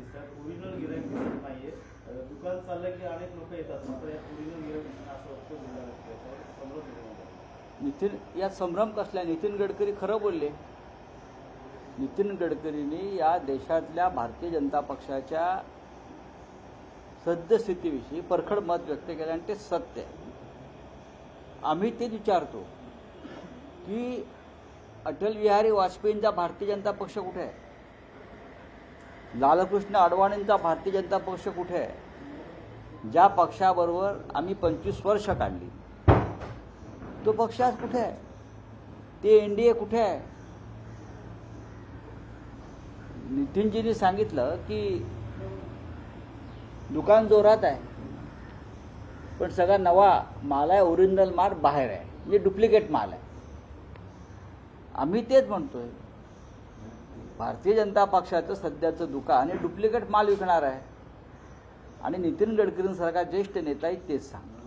दिसतात, ओरिजिनल गिराईक दिसत नाहीये. दुकान चाललं की अनेक लोक येतात, मात्र ओरिजिनल गिराईक दिसणं असं वक्तव्य दिलं त्याच्यावर संभ्रम निर्माण. नितीन, यात संभ्रम कसला? नितीन गडकरी खरं बोलले. नितीन गडकरींनी या देशातल्या भारतीय जनता पक्षाच्या सद्यस्थितीविषयी परखड मत व्यक्त केलं आणि ते सत्य आहे. आम्ही ते विचारतो की अटल बिहारी वाजपेयींचा भारतीय जनता पक्ष कुठे आहे? लालकृष्ण अडवाणींचा भारतीय जनता पक्ष कुठे आहे? ज्या पक्षाबरोबर आम्ही 25 वर्ष काढली तो पक्ष आज कुठे आहे? ते एनडीए कुठे आहे? नितीनजींनी सांगितलं की दुकान जोरात आहे, पण सगळा नवा माल आहे, ओरिजिनल माल बाहेर आहे, म्हणजे डुप्लिकेट माल आहे. आम्ही तेच म्हणतोय, भारतीय जनता पक्षाचं सध्याचं दुकान हे डुप्लिकेट माल विकणार आहे. आणि नितीन गडकरींसारखा ज्येष्ठ नेताही तेच सांगतो.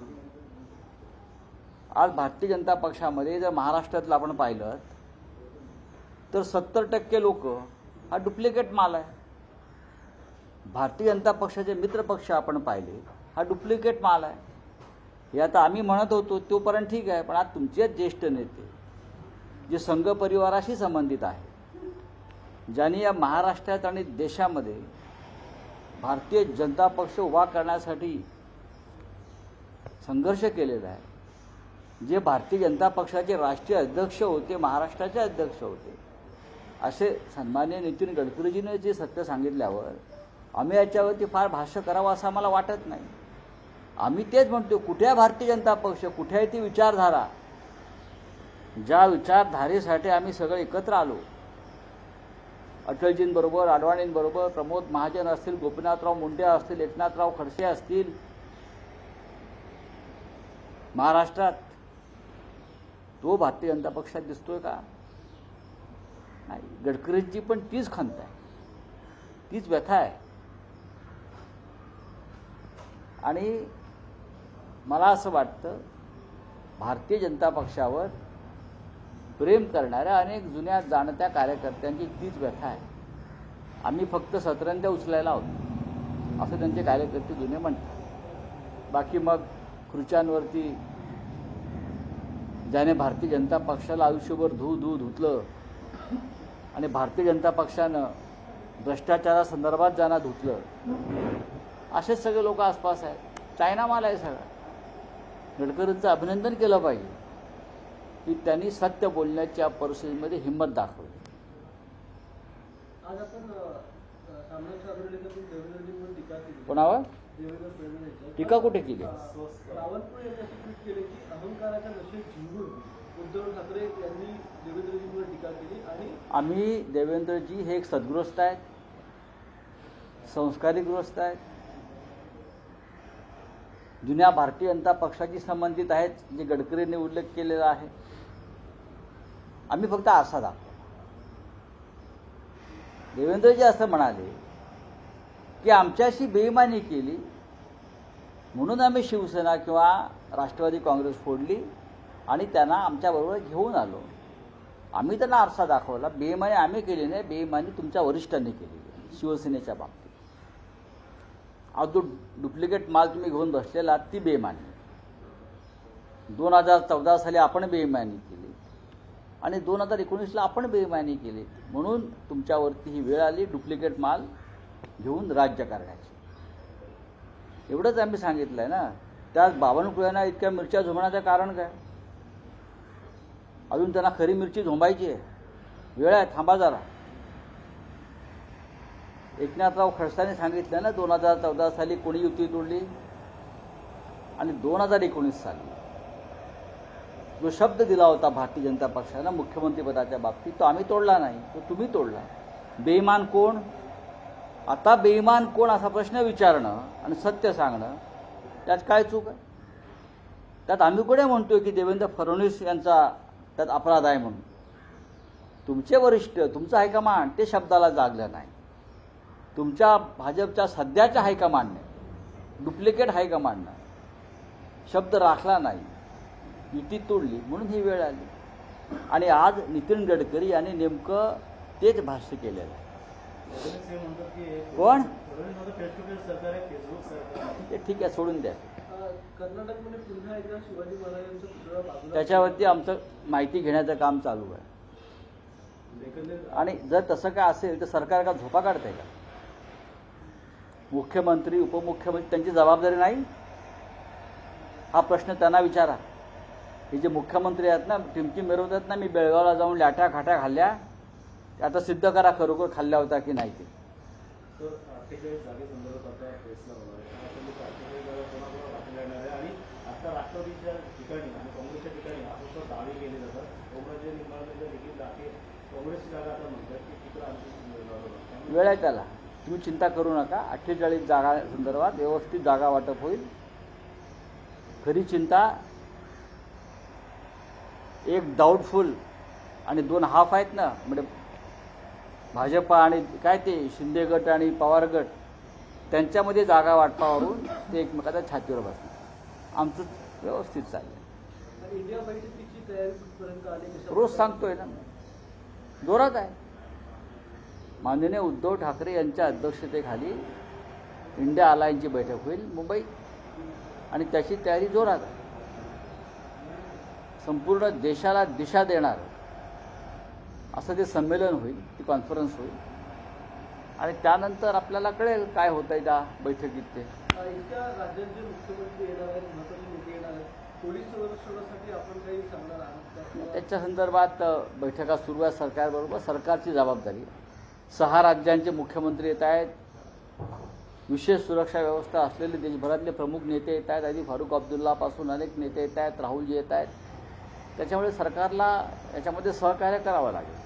आज भारतीय जनता पक्षामध्ये जर महाराष्ट्रातलं आपण पाहिलं तर 70% लोक हा डुप्लिकेट माल आहे. भारतीय जनता पक्षाचे मित्र पक्ष आपण पाहिले, हा डुप्लिकेट माल आहे. हे आता आम्ही म्हणत होतो तोपर्यंत ठीक आहे, पण आज तुमचेच ज्येष्ठ नेते जे संघ परिवाराशी संबंधित आहे, ज्यांनी या महाराष्ट्रात आणि देशामध्ये भारतीय जनता पक्ष उभा करण्यासाठी संघर्ष केलेला आहे, जे भारतीय जनता पक्षाचे राष्ट्रीय अध्यक्ष होते, महाराष्ट्राचे अध्यक्ष होते, असे सन्माननीय नितीन गडकरीजीने जे सत्य सांगितल्यावर आम्ही याच्यावरती फार भाष्य करावं असं आम्हाला वाटत नाही. आम्ही तेच म्हणतो, कुठे आहे भारतीय जनता पक्ष? कुठे आहे ती विचारधारा ज्या विचारधारेसाठी आम्ही सगळे एकत्र आलो? अटलजींबरोबर, अडवाणींबरोबर, प्रमोद महाजन असतील, गोपीनाथराव मुंडे असतील, एकनाथराव खडसे असतील, महाराष्ट्रात तो भारतीय जनता पक्षात दिसतोय का? नाही. गडकरींची पण तीच खंत आहे, तीच व्यथा आहे. आणि मला असं वाटतं, भारतीय जनता पक्षावर प्रेम करणाऱ्या अनेक जुन्या जाणत्या कार्यकर्त्यांची तीच व्यथा आहे. आम्ही फक्त सतरंज्या उचलायला आहोत असं त्यांचे कार्यकर्ते जुने म्हणतात. बाकी मग खुर्च्यांवरती ज्याने भारतीय जनता पक्षाला आयुष्यभर धुतलं आणि भारतीय जनता पक्षानं भ्रष्टाचारासंदर्भात ज्यांना धुतलं, असेच सगळे लोक आसपास आहेत. चायना माल आहे सगळा. गडकरींचं अभिनंदन केलं पाहिजे की त्यांनी सत्य बोलण्याच्या परिस्थितीमध्ये हिंमत दाखवली. आज आपण कोणावर टीका कुठे केली? रावणपूर यांनी अशी ट्विट केली की अहंकाराच्या नशेत जिंकून उद्धव ठाकरे यांनी देवेंद्रजींवर टीका केली. आणि आम्ही देवेंद्रजी हे एक सद्गृहस्थ आहेत, संस्कारी गृहस्थ आहेत, जुन्या भारतीय जनता पक्षाशी संबंधित आहेत, जे गडकरींनी उल्लेख केलेला आहे. आम्ही फक्त आरसा दाखवला. देवेंद्रजी असं म्हणाले की आमच्याशी बेईमानी केली म्हणून आम्ही शिवसेना किंवा राष्ट्रवादी काँग्रेस फोडली आणि त्यांना आमच्याबरोबर घेऊन आलो. आम्ही त्यांना आरसा दाखवला. बेईमानी आम्ही केली नाही, बेईमानी तुमच्या वरिष्ठांनी केली शिवसेनेच्या बाबतीत. आज जो डुप्लिकेट माल तुम्ही घेऊन बसलेला ती बेईमानी. 2014 साली आपण बेईमानी केली आणि 2019ला आपण बेईमानी केली, म्हणून तुमच्यावरती ही वेळ आली डुप्लिकेट माल घेऊन राज्य करण्याची. एवढंच आम्ही सांगितलंय ना. त्यात बावनकुळ्यांना इतक्या मिरच्या झोमण्याचं कारण काय? अजून त्यांना खरी मिरची झोंबायची आहे, वेळ आहे, थांबा जरा. एकनाथराव खडसेंनी सांगितलं ना 2014 साली कोणी युती तोडली, आणि 2019 साली जो शब्द दिला होता भारतीय जनता पक्षानं मुख्यमंत्रीपदाच्या बाबतीत तो आम्ही तोडला नाही, तो तुम्ही तोडला. बेईमान कोण? आता बेईमान कोण असा प्रश्न विचारणं आणि सत्य सांगणं त्यात काय चूक आहे? त्यात आम्ही कोणी म्हणतोय की देवेंद्र फडणवीस यांचा त्यात अपराध आहे म्हणून? तुमचे वरिष्ठ, तुमचं हायकमांड ते शब्दाला जागलं नाही. तुमच्या भाजपच्या सध्याच्या हायकमांडने, डुप्लिकेट हायकमांडनं शब्द राखला नाही, युती तोडली, म्हणून ही वेळ आली. आणि आज नितीन गडकरी यांनी नेमकं तेच भाष्य केलेलं आहे. फडणवीस हे म्हणतात की कोण? फडणवीस म्हणतात फेस टू फेस सरकार आहे, फेसबुक सरकार आहे. ते ठीक आहे, सोडून द्या. कर्नाटकमध्ये पुन्हा एकदा शिवाजी महाराजांचा पुतळा बाजूला त्याच्यावरती आमचं माहिती घेण्याचं काम चालू आहे. एकंदरीत आणि जर तसं काय असेल तर सरकार का झोपा काढतंय का? मुख्यमंत्री उपमुख्यमंत्री त्यांची जबाबदारी नाही? हा प्रश्न त्यांना विचारा. हे जे मुख्यमंत्री आहेत ना, टिमकी मिरवतात ना, मी बेळगावला जाऊन लाट्या खाट्या खाल्ल्या, ते आता सिद्ध करा खरोखर खाल्ल्या होत्या की नाही ते. तर 48 जागेसंदर्भात आता फैसला होणार आहे. आपण 48 जागा कोणाकोणाला वाटल्या येणार आहे आणि आता राष्ट्रवादीच्या ठिकाणी आणि काँग्रेसच्या ठिकाणी आपण दावे केले जातात. ओमराजे निंबाळकरच्या देखील जागे काँग्रेसची जागा आता म्हणतात की तिकडे आमची वेळ आहे त्याला, तुम्ही चिंता करू नका. 48 जागा संदर्भात व्यवस्थित जागा वाटप होईल. खरी चिंता एक डाऊटफुल आणि 2 हाफ आहेत ना, म्हणजे भाजपा आणि काय ते शिंदे गट आणि पवार गट, त्यांच्यामध्ये जागा वाटपावरून ते एकमेकाच्या छातीवर बसणार. आमचं व्यवस्थित चाललं. इंडिया बैठकीची तयारी कुठपर्यंत आली? रोज सांगतोय ना, जोरात आहे. माननीय उद्धव ठाकरे यांच्या अध्यक्षतेखाली इंडिया अलायन्सची बैठक होईल मुंबईत आणि त्याची तयारी जोरात आहे. संपूर्ण देशाला दिशा देणार असं ते संमेलन होईल, ती कॉन्फरन्स होईल आणि त्यानंतर आपल्याला कळेल काय होतंय त्या बैठकीत. ते इतक्या राज्यांचे मुख्यमंत्री येणार आहेत, महत्त्वाचे नेते येणार आहेत, पोलीस संरक्षणासाठी आपण काही सांगणार आहात का? त्याच्या संदर्भात बैठका सुरू आहे सरकारबरोबर. सरकारची जबाबदारी. 6 राज्यांचे मुख्यमंत्री येत आहेत, विशेष सुरक्षा व्यवस्था असलेले देशभरातले प्रमुख नेते येत आहेत, आधी फारुख अब्दुल्लापासून अनेक नेते येत आहेत, राहुलजी येत आहेत. त्याच्यामुळे सरकारला याच्यामध्ये सहकार्य करावं लागेल.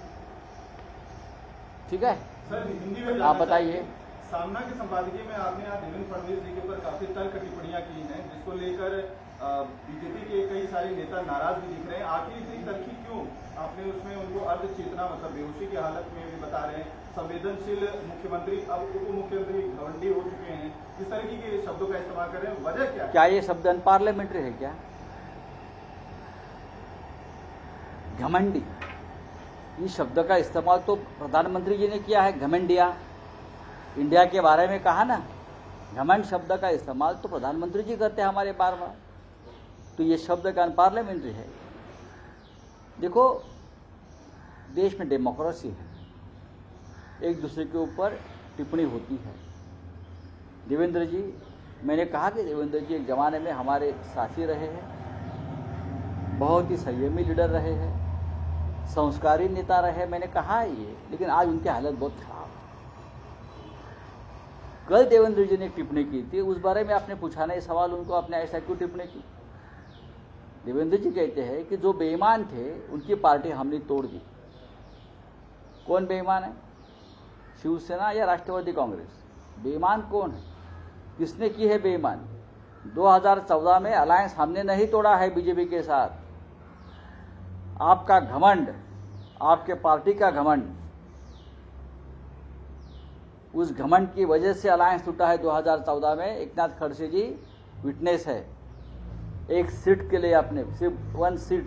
ठीक है सर, हिंदी में आप बताइए. सामना के संपादकीय में आपने आज देवेंद्र फडणवीस जी के ऊपर काफी तर्क टिप्पणियां की हैं, जिसको लेकर बीजेपी के कई सारे नेता नाराज भी दिख रहे हैं. आखिर इतनी तल्खी क्यों? आपने उसमें उनको अर्ध चेतना मतलब बेहोशी की हालत में भी बता रहे हैं. संवेदनशील मुख्यमंत्री अब उप मुख्यमंत्री घमंडी हो चुके हैं. इस तरह के शब्दों का इस्तेमाल कर रहे हैं. वजह क्या है? क्या ये शब्द अनपार्लियामेंट्री है क्या? घमंडी, इस शब्द का इस्तेमाल तो प्रधानमंत्री जी ने किया है. घमंडिया, इंडिया के बारे में कहा ना, घमंड शब्द का इस्तेमाल तो प्रधानमंत्री जी करते हैं हमारे बार बार. तो ये शब्द का अनपार्लियामेंट्री है. देखो, देश में डेमोक्रेसी है, एक दूसरे के ऊपर टिप्पणी होती है. देवेंद्र जी, मैंने कहा कि देवेंद्र जी एक जमाने में हमारे साथी रहे हैं, बहुत ही संयमी लीडर रहे हैं, संस्कारी नेता रहे. मैंने कहा है ये, लेकिन आज उनकी हालत बहुत खराब है. कल देवेंद्र जी ने एक टिप्पणी की थी, उस बारे में आपने पूछा नहीं सवाल उनको, आपने ऐसा क्यों टिप्पणी की? देवेंद्र जी कहते हैं कि जो बेईमान थे उनकी पार्टी हमने तोड़ दी. कौन बेईमान है? शिवसेना या राष्ट्रवादी कांग्रेस? बेईमान कौन है? किसने की है बेईमान? 2014 में अलायंस हमने नहीं तोड़ा है बीजेपी के साथ. आपका घमंड, आपके पार्टी का घमंड, उस घमंड की वजह से अलायंस टूटा है 2014 में. एकनाथ खड़से जी विटनेस है. एक सीट के लिए आपने, सिर्फ 1 सीट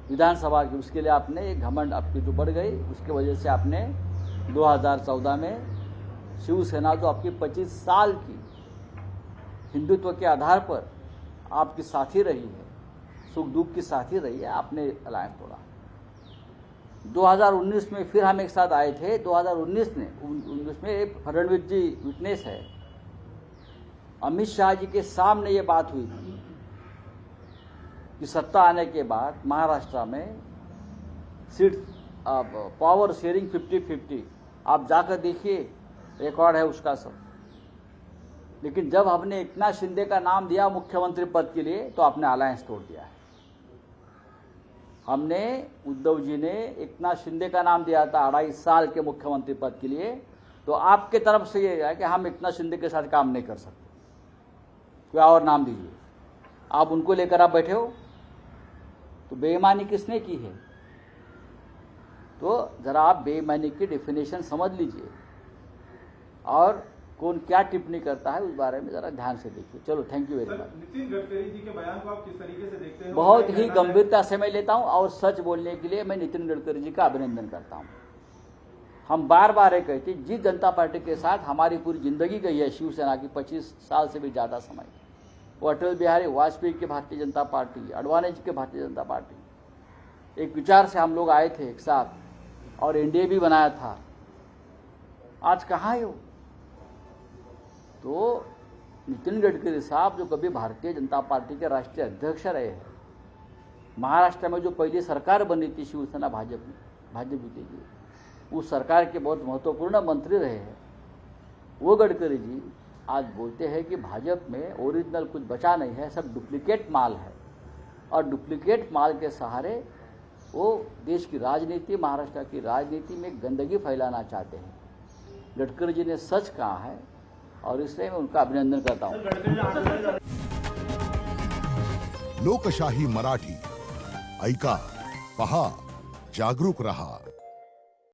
विधानसभा की, उसके लिए आपने एक घमंड आपकी जो बढ़ गई, उसके वजह से आपने 2014 में शिवसेना जो आपकी 25 साल की हिंदुत्व के आधार पर आपकी साथी रही है, सुख दुख की साथी रही है, आपने अलायंस तोड़ा. 2019 में फिर हम एक साथ आए थे. 2019 में एक फडणवीस जी विटनेस है. अमित शाह जी के सामने ये बात हुई थी कि सत्ता आने के बाद महाराष्ट्र में सीट पावर शेयरिंग 50-50, आप जाकर देखिए, रिकॉर्ड है उसका सब. लेकिन जब हमने एकनाथ शिंदे का नाम दिया मुख्यमंत्री पद के लिए तो आपने अलायंस तोड़ दिया है. हमने, उद्धव जी ने एकनाथ शिंदे का नाम दिया था 2.5 साल के मुख्यमंत्री पद के लिए, तो आपके तरफ से ये है कि हम एकनाथ शिंदे के साथ काम नहीं कर सकते, कोई और नाम दीजिए. आप उनको लेकर आप बैठे हो, तो बेईमानी किसने की है? तो जरा आप बेईमानी की डेफिनेशन समझ लीजिए और कौन क्या टिप्पणी करता है उस बारे में जरा ध्यान से देखिए. चलो, thank you very much. Nitin Gadkari ji के बयान को आप किस तरीके से देखते हैं? बहुत ही गंभीरता से मैं लेता हूं और सच बोलने के लिए मैं नितिन गडकरी जी का अभिनंदन करता हूं. हम बार बार ये कहते हैं, जिस जनता पार्टी के साथ हमारी पूरी जिंदगी गई है शिवसेना की 25 साल से भी ज़्यादा समय, वो अटल बिहारी वाजपेयी की भारतीय जनता पार्टी, अडवाणी जी की भारतीय जनता पार्टी, एक विचार से हम लोग आए थे एक साथ और एनडीए भी बनाया था। आज कहाँ है वो? तो नितिन गडकरी साहब जो कभी भारतीय जनता पार्टी के राष्ट्रीय अध्यक्ष रहे हैं, महाराष्ट्र में जो पहली सरकार बनी थी शिवसेना भाजपा की, उस सरकार के बहुत महत्वपूर्ण मंत्री रहे हैं, वो गडकरी जी आज बोलते हैं कि भाजपा में ओरिजिनल कुछ बचा नहीं है, सब डुप्लीकेट माल है, और डुप्लीकेट माल के सहारे वो देश की राजनीति, महाराष्ट्र की राजनीति में गंदगी फैलाना चाहते हैं। गडकरी जी ने सच कहा है और इसलिए मैं उनका अभिनंदन करता हूँ। लोकशाही मराठी ऐका, पहा, जागरूक रहा।